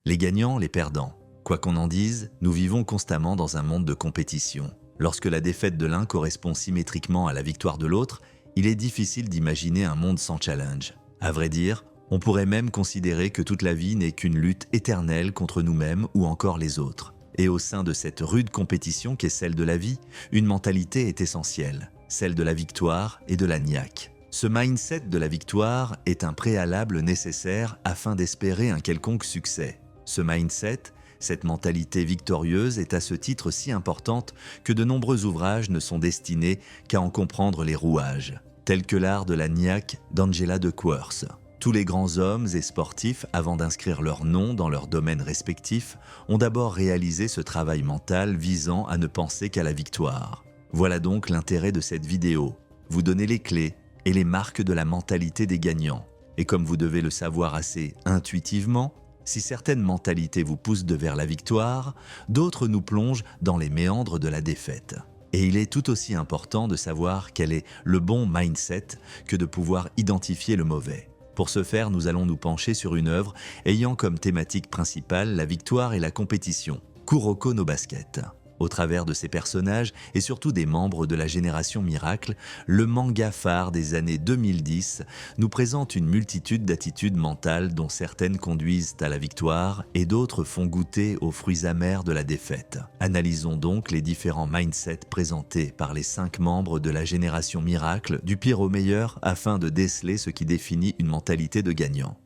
Les gagnants, les perdants. Quoi qu'on en dise, nous vivons constamment dans un monde de compétition. Lorsque la défaite de l'un correspond symétriquement à la victoire de l'autre, il est difficile d'imaginer un monde sans challenge. À vrai dire, on pourrait même considérer que toute la vie n'est qu'une lutte éternelle contre nous-mêmes ou encore les autres. Et au sein de cette rude compétition qu'est celle de la vie, une mentalité est essentielle, celle de la victoire et de la niaque. Ce mindset de la victoire est un préalable nécessaire afin d'espérer un quelconque succès. Ce mindset, cette mentalité victorieuse est à ce titre si importante que de nombreux ouvrages ne sont destinés qu'à en comprendre les rouages, tels que l'art de la niaque d'Angela de Quers. Tous les grands hommes et sportifs, avant d'inscrire leur nom dans leur domaine respectif, ont d'abord réalisé ce travail mental visant à ne penser qu'à la victoire. Voilà donc l'intérêt de cette vidéo, vous donner les clés et les marques de la mentalité des gagnants. Et comme vous devez le savoir assez intuitivement, si certaines mentalités vous poussent vers la victoire, d'autres nous plongent dans les méandres de la défaite. Et il est tout aussi important de savoir quel est le bon mindset que de pouvoir identifier le mauvais. Pour ce faire, nous allons nous pencher sur une œuvre ayant comme thématique principale la victoire et la compétition, Kuroko no Basket. Au travers de ses personnages et surtout des membres de la génération Miracle, le manga phare des années 2010 nous présente une multitude d'attitudes mentales dont certaines conduisent à la victoire et d'autres font goûter aux fruits amers de la défaite. Analysons donc les différents mindsets présentés par les 5 membres de la génération Miracle, du pire au meilleur, afin de déceler ce qui définit une mentalité de gagnant.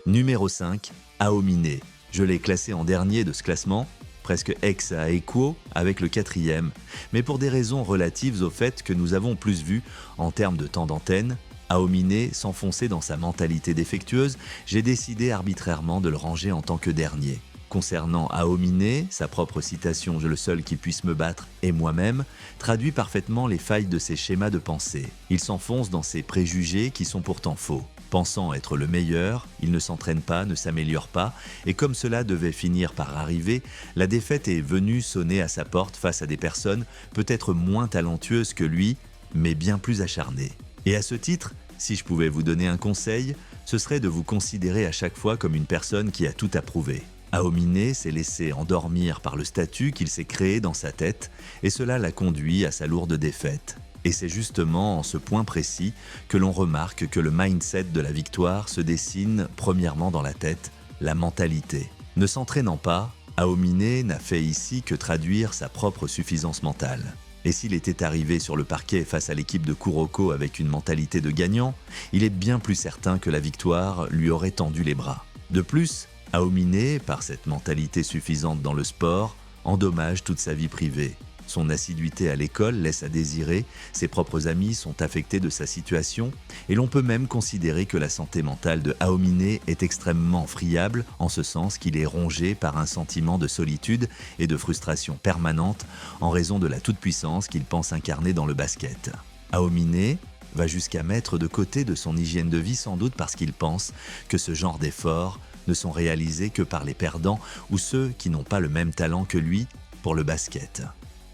Numéro 5, Aomine. Je l'ai classé en dernier de ce classement, presque ex aequo avec le 4e, mais pour des raisons relatives au fait que nous avons plus vu, en termes de temps d'antenne, Aomine s'enfoncer dans sa mentalité défectueuse, j'ai décidé arbitrairement de le ranger en tant que dernier. Concernant Aomine, sa propre citation « Je le seul qui puisse me battre et moi-même » traduit parfaitement les failles de ses schémas de pensée. Il s'enfonce dans ses préjugés qui sont pourtant faux. Pensant être le meilleur, il ne s'entraîne pas, ne s'améliore pas, et comme cela devait finir par arriver, la défaite est venue sonner à sa porte face à des personnes peut-être moins talentueuses que lui, mais bien plus acharnées. Et à ce titre, si je pouvais vous donner un conseil, ce serait de vous considérer à chaque fois comme une personne qui a tout à prouver. Aomine s'est laissé endormir par le statut qu'il s'est créé dans sa tête, et cela l'a conduit à sa lourde défaite. Et c'est justement en ce point précis que l'on remarque que le mindset de la victoire se dessine premièrement dans la tête, la mentalité. Ne s'entraînant pas, Aomine n'a fait ici que traduire sa propre suffisance mentale. Et s'il était arrivé sur le parquet face à l'équipe de Kuroko avec une mentalité de gagnant, il est bien plus certain que la victoire lui aurait tendu les bras. De plus, Aomine, par cette mentalité suffisante dans le sport, endommage toute sa vie privée. Son assiduité à l'école laisse à désirer, ses propres amis sont affectés de sa situation et l'on peut même considérer que la santé mentale de Aomine est extrêmement friable en ce sens qu'il est rongé par un sentiment de solitude et de frustration permanente en raison de la toute-puissance qu'il pense incarner dans le basket. Aomine va jusqu'à mettre de côté de son hygiène de vie sans doute parce qu'il pense que ce genre d'efforts ne sont réalisés que par les perdants ou ceux qui n'ont pas le même talent que lui pour le basket.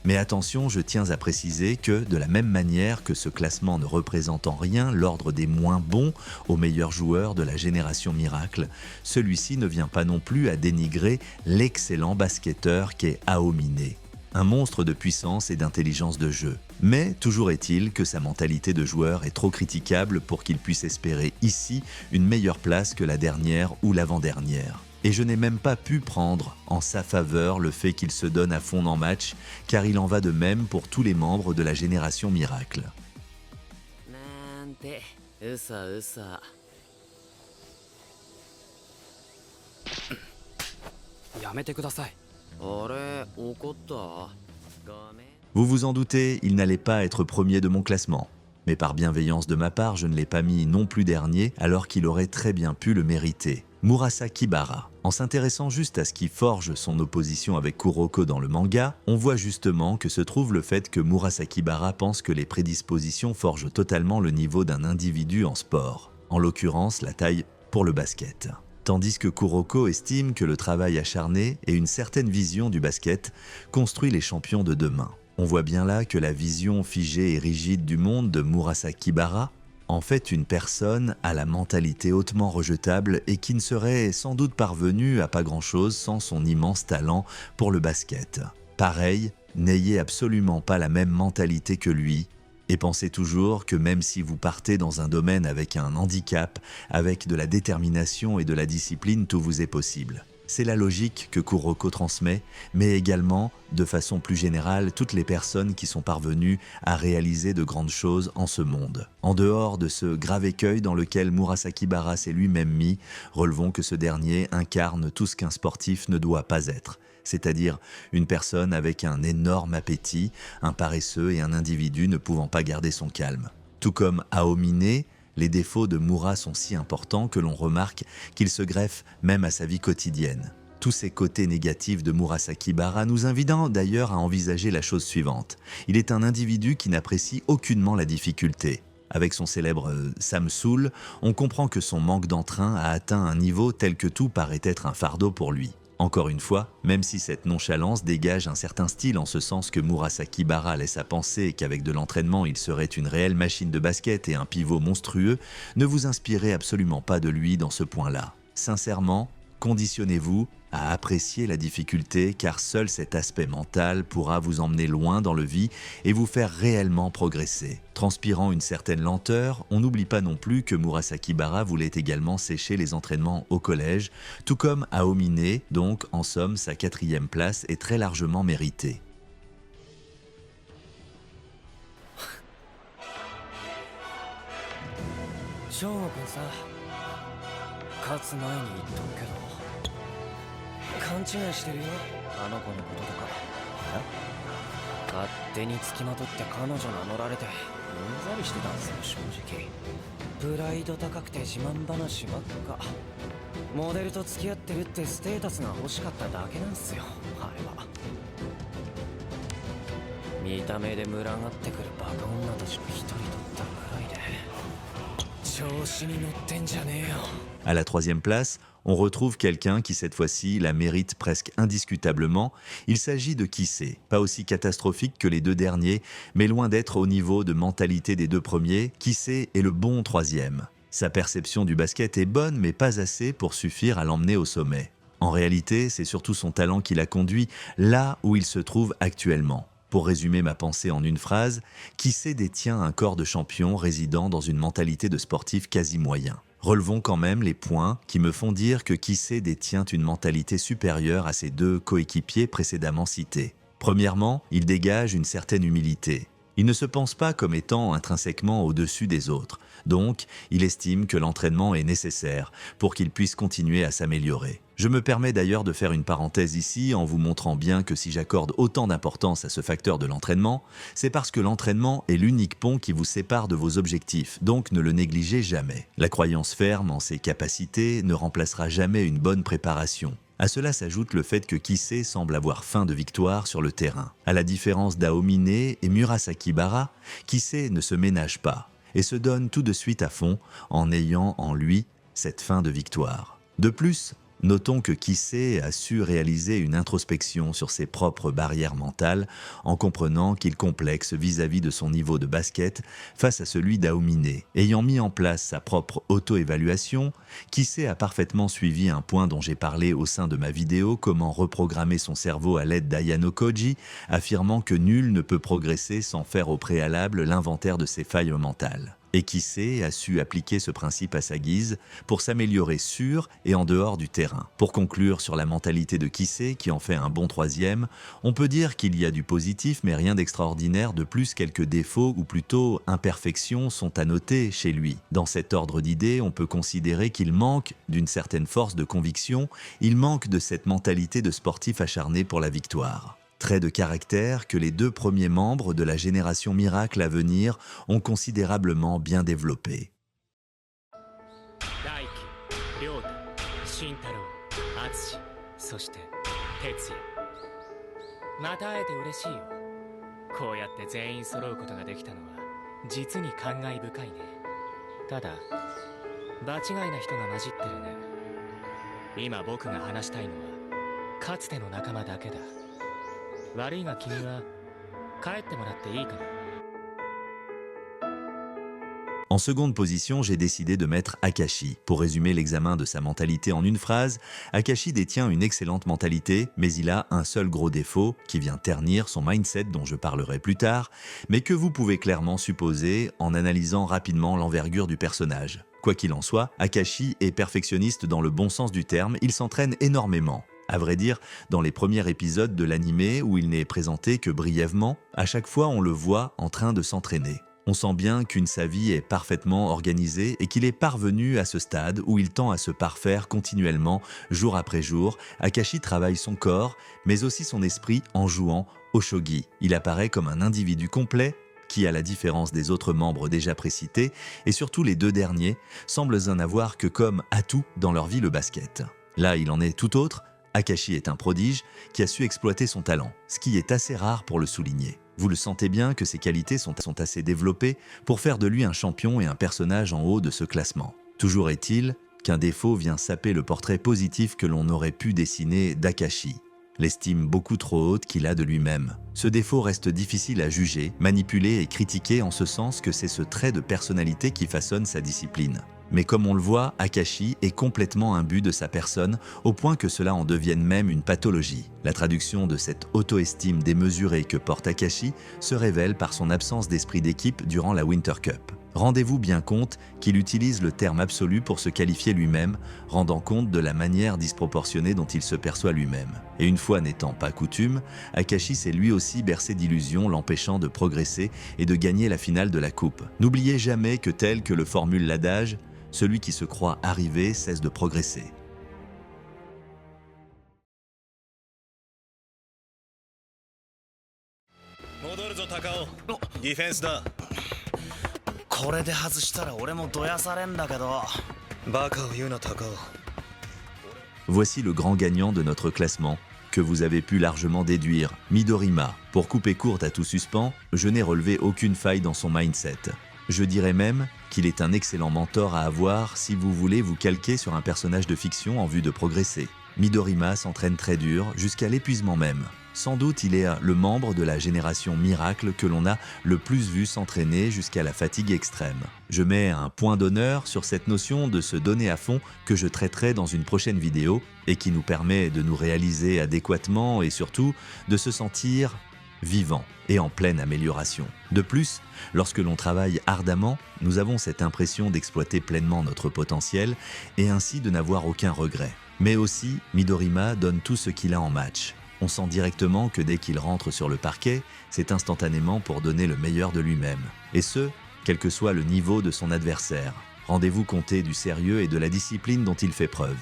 Mais attention, je tiens à préciser que, de la même manière que ce classement ne représente en rien l'ordre des moins bons aux meilleurs joueurs de la génération Miracle, celui-ci ne vient pas non plus à dénigrer l'excellent basketteur qu'est Aomine. Un monstre de puissance et d'intelligence de jeu. Mais toujours est-il que sa mentalité de joueur est trop critiquable pour qu'il puisse espérer ici une meilleure place que la dernière ou l'avant-dernière. Et je n'ai même pas pu prendre en sa faveur le fait qu'il se donne à fond en match, car il en va de même pour tous les membres de la génération Miracle. Vous vous en doutez, il n'allait pas être premier de mon classement. Mais par bienveillance de ma part, je ne l'ai pas mis non plus dernier, alors qu'il aurait très bien pu le mériter. Murasaki Bara. En s'intéressant juste à ce qui forge son opposition avec Kuroko dans le manga, on voit justement que se trouve le fait que Murasaki Bara pense que les prédispositions forgent totalement le niveau d'un individu en sport, en l'occurrence la taille pour le basket. Tandis que Kuroko estime que le travail acharné et une certaine vision du basket construit les champions de demain. On voit bien là que la vision figée et rigide du monde de Murasaki Bara en fait une personne à la mentalité hautement rejetable et qui ne serait sans doute parvenue à pas grand-chose sans son immense talent pour le basket. Pareil, n'ayez absolument pas la même mentalité que lui et pensez toujours que même si vous partez dans un domaine avec un handicap, avec de la détermination et de la discipline, tout vous est possible. C'est la logique que Kuroko transmet, mais également, de façon plus générale, toutes les personnes qui sont parvenues à réaliser de grandes choses en ce monde. En dehors de ce grave écueil dans lequel Murasaki Bara s'est lui-même mis, relevons que ce dernier incarne tout ce qu'un sportif ne doit pas être, c'est-à-dire une personne avec un énorme appétit, un paresseux et un individu ne pouvant pas garder son calme. Tout comme Aomine, les défauts de Mura sont si importants que l'on remarque qu'il se greffe même à sa vie quotidienne. Tous ces côtés négatifs de Murasaki Bara nous invitent d'ailleurs à envisager la chose suivante. Il est un individu qui n'apprécie aucunement la difficulté. Avec son célèbre Samsoul, on comprend que son manque d'entrain a atteint un niveau tel que tout paraît être un fardeau pour lui. Encore une fois, même si cette nonchalance dégage un certain style en ce sens que Murasaki Bara laisse à penser qu'avec de l'entraînement il serait une réelle machine de basket et un pivot monstrueux, ne vous inspirez absolument pas de lui dans ce point-là. Sincèrement, conditionnez-vous à apprécier la difficulté car seul cet aspect mental pourra vous emmener loin dans le vie et vous faire réellement progresser. Transpirant une certaine lenteur, on n'oublie pas non plus que Murasaki Bara voulait également sécher les entraînements au collège, tout comme Aomine, donc en somme sa 4e place est très largement méritée. 勘違いしてるよ、あの子のこととか。勝手につきまとって彼女名乗られてうんざりしてたんすよ、正直。プライド高くて自慢話ばっか。モデルと付き合ってるってステータスが欲しかっただけなんすよ、あれは。見た目で群がってくるバカ女たちの一人だったくらいで調子に乗ってんじゃねえよ。 À la 3e place, on retrouve quelqu'un qui cette fois-ci la mérite presque indiscutablement. Il s'agit de Kisei, pas aussi catastrophique que les deux derniers, mais loin d'être au niveau de mentalité des deux premiers. Kisei est le bon 3e. Sa perception du basket est bonne, mais pas assez pour suffire à l'emmener au sommet. En réalité, c'est surtout son talent qui l'a conduit là où il se trouve actuellement. Pour résumer ma pensée en une phrase, Kisei détient un corps de champion résidant dans une mentalité de sportif quasi moyen. Relevons quand même les points qui me font dire que Kisei détient une mentalité supérieure à ses deux coéquipiers précédemment cités. Premièrement, il dégage une certaine humilité. Il ne se pense pas comme étant intrinsèquement au-dessus des autres, donc il estime que l'entraînement est nécessaire pour qu'il puisse continuer à s'améliorer. Je me permets d'ailleurs de faire une parenthèse ici en vous montrant bien que si j'accorde autant d'importance à ce facteur de l'entraînement, c'est parce que l'entraînement est l'unique pont qui vous sépare de vos objectifs, donc ne le négligez jamais. La croyance ferme en ses capacités ne remplacera jamais une bonne préparation. À cela s'ajoute le fait que Kisei semble avoir faim de victoire sur le terrain. À la différence d'Aomine et Murasaki Bara, Kisei ne se ménage pas et se donne tout de suite à fond en ayant en lui cette faim de victoire. De plus, notons que Kisei a su réaliser une introspection sur ses propres barrières mentales en comprenant qu'il complexe vis-à-vis de son niveau de basket face à celui d'Aomine. Ayant mis en place sa propre auto-évaluation, Kisei a parfaitement suivi un point dont j'ai parlé au sein de ma vidéo Comment reprogrammer son cerveau à l'aide d'Ayano Koji, affirmant que nul ne peut progresser sans faire au préalable l'inventaire de ses failles mentales. Et Kisei a su appliquer ce principe à sa guise pour s'améliorer sur et en dehors du terrain. Pour conclure sur la mentalité de Kisei qui en fait un bon 3e, on peut dire qu'il y a du positif mais rien d'extraordinaire. De plus, quelques défauts ou plutôt imperfections sont à noter chez lui. Dans cet ordre d'idées, on peut considérer qu'il manque d'une certaine force de conviction, il manque de cette mentalité de sportif acharné pour la victoire. Trait de caractère que les deux premiers membres de la génération miracle à venir ont considérablement bien développé. 帰ってもらっていいかな。 En seconde position, j'ai décidé de mettre Akashi. Pour résumer l'examen de sa mentalité en une phrase, Akashi détient une excellente mentalité, mais il a un seul gros défaut qui vient ternir son mindset dont je parlerai plus tard, mais que vous pouvez clairement supposer en analysant rapidement l'envergure du personnage. Quoi qu'il en soit, Akashi est perfectionniste dans le bon sens du terme, il s'entraîne énormément. À vrai dire, dans les premiers épisodes de l'anime où il n'est présenté que brièvement, à chaque fois on le voit en train de s'entraîner. On sent bien sa vie est parfaitement organisée et qu'il est parvenu à ce stade où il tend à se parfaire continuellement, jour après jour. Akashi travaille son corps, mais aussi son esprit en jouant au shogi. Il apparaît comme un individu complet qui, à la différence des autres membres déjà précités, et surtout les deux derniers, semblent en avoir que comme atout dans leur vie le basket. Là, il en est tout autre. Akashi est un prodige qui a su exploiter son talent, ce qui est assez rare pour le souligner. Vous le sentez bien que ses qualités sont assez développées pour faire de lui un champion et un personnage en haut de ce classement. Toujours est-il qu'un défaut vient saper le portrait positif que l'on aurait pu dessiner d'Akashi, l'estime beaucoup trop haute qu'il a de lui-même. Ce défaut reste difficile à juger, manipuler et critiquer en ce sens que c'est ce trait de personnalité qui façonne sa discipline. Mais comme on le voit, Akashi est complètement imbu de sa personne, au point que cela en devienne même une pathologie. La traduction de cette auto-estime démesurée que porte Akashi se révèle par son absence d'esprit d'équipe durant la Winter Cup. Rendez-vous bien compte qu'il utilise le terme absolu pour se qualifier lui-même, rendant compte de la manière disproportionnée dont il se perçoit lui-même. Et une fois n'étant pas coutume, Akashi s'est lui aussi bercé d'illusions l'empêchant de progresser et de gagner la finale de la coupe. N'oubliez jamais que tel que le formule l'adage, celui qui se croit arrivé cesse de progresser. 戻るぞ高尾。ディフェンスだ。これで外したら俺もどやされんだけど。バカを言うな高尾。 Voici le grand gagnant de notre classement, que vous avez pu largement déduire, Midorima. Pour couper court à tout suspens, je n'ai relevé aucune faille dans son mindset. Je dirais même qu'il est un excellent mentor à avoir si vous voulez vous calquer sur un personnage de fiction en vue de progresser. Midorima s'entraîne très dur, jusqu'à l'épuisement même. Sans doute il est le membre de la génération miracle que l'on a le plus vu s'entraîner jusqu'à la fatigue extrême. Je mets un point d'honneur sur cette notion de se donner à fond que je traiterai dans une prochaine vidéo et qui nous permet de nous réaliser adéquatement et surtout de se sentir vivant et en pleine amélioration. De plus, lorsque l'on travaille ardemment, nous avons cette impression d'exploiter pleinement notre potentiel et ainsi de n'avoir aucun regret. Mais aussi, Midorima donne tout ce qu'il a en match. On sent directement que dès qu'il rentre sur le parquet, c'est instantanément pour donner le meilleur de lui-même. Et ce, quel que soit le niveau de son adversaire. Rendez-vous compter du sérieux et de la discipline dont il fait preuve.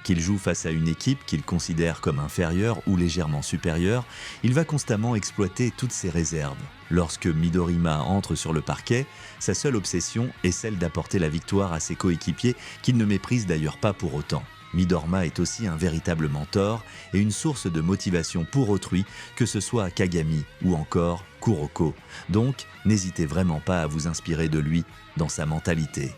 Qu'il joue face à une équipe qu'il considère comme inférieure ou légèrement supérieure, il va constamment exploiter toutes ses réserves. Lorsque Midorima entre sur le parquet, sa seule obsession est celle d'apporter la victoire à ses coéquipiers qu'il ne méprise d'ailleurs pas pour autant. Midorima est aussi un véritable mentor et une source de motivation pour autrui, que ce soit à Kagami ou encore Kuroko. Donc, n'hésitez vraiment pas à vous inspirer de lui dans sa mentalité.